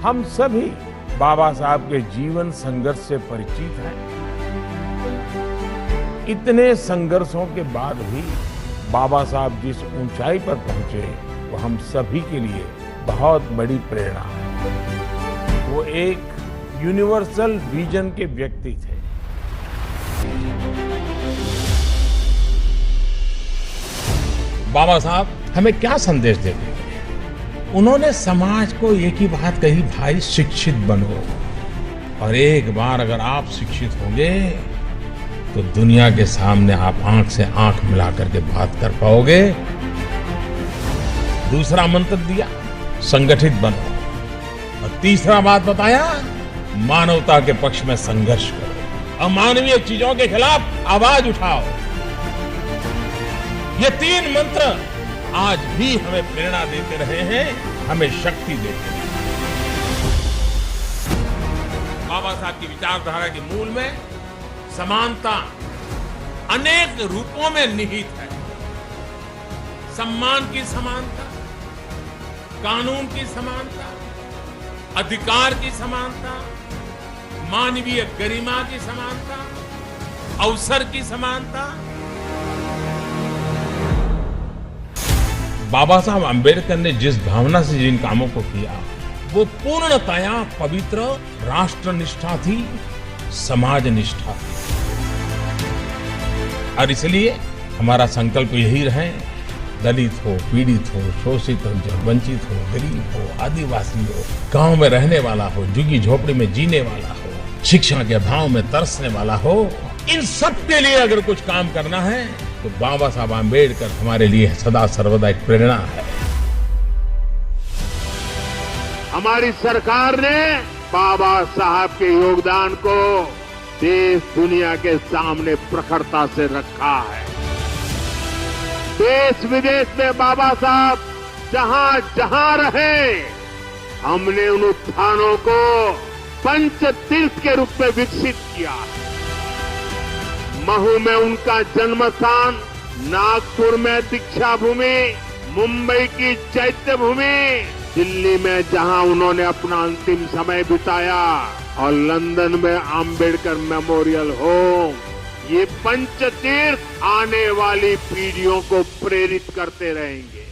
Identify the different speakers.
Speaker 1: हम सभी बाबा साहब के जीवन संघर्ष से परिचित हैं। इतने संघर्षों के बाद भी बाबा साहब जिस ऊंचाई पर पहुंचे वो हम सभी के लिए बहुत बड़ी प्रेरणा है। वो एक यूनिवर्सल विजन के व्यक्ति थे।
Speaker 2: बाबा साहब हमें क्या संदेश देते हैं? उन्होंने समाज को एक ही बात कही, भाई शिक्षित बनो। और एक बार अगर आप शिक्षित होंगे तो दुनिया के सामने आप आंख से आंख मिला करके बात कर पाओगे। दूसरा मंत्र दिया, संगठित बनो। और तीसरा बात बताया, मानवता के पक्ष में संघर्ष करो, अमानवीय चीजों के खिलाफ आवाज उठाओ। ये तीन मंत्र आज भी हमें प्रेरणा देते रहे हैं, हमें शक्ति देते हैं। बाबा साहब की विचारधारा के मूल में समानता अनेक रूपों में निहित है। सम्मान की समानता, कानून की समानता, अधिकार की समानता, मानवीय गरिमा की समानता, अवसर की समानता। बाबा साहब अंबेडकर ने जिस भावना से जिन कामों को किया वो पूर्णतया पवित्र राष्ट्रनिष्ठा थी, समाज निष्ठा थी। और इसलिए हमारा संकल्प यही रहे, दलित हो, पीड़ित हो, शोषित हो, वंचित हो, गरीब हो, आदिवासी हो, गांव में रहने वाला हो, झुग्गी झोपड़ी में जीने वाला हो, शिक्षा के अभाव में तरसने वाला हो, इन सब के लिए अगर कुछ काम करना है तो बाबा साहब आम्बेडकर हमारे लिए सदा सर्वदा एक प्रेरणा है।
Speaker 3: हमारी सरकार ने बाबा साहब के योगदान को देश दुनिया के सामने प्रखरता से रखा है। देश विदेश में बाबा साहब जहां जहां रहे, हमने उन उत्थानों को पंच तीर्थ के रूप में विकसित किया। महू में उनका जन्म स्थान, नागपुर में दीक्षा भूमि, मुंबई की चैत्य भूमि, दिल्ली में जहां उन्होंने अपना अंतिम समय बिताया, और लंदन में आम्बेडकर मेमोरियल होम, ये पंच तीर्थ आने वाली पीढ़ियों को प्रेरित करते रहेंगे।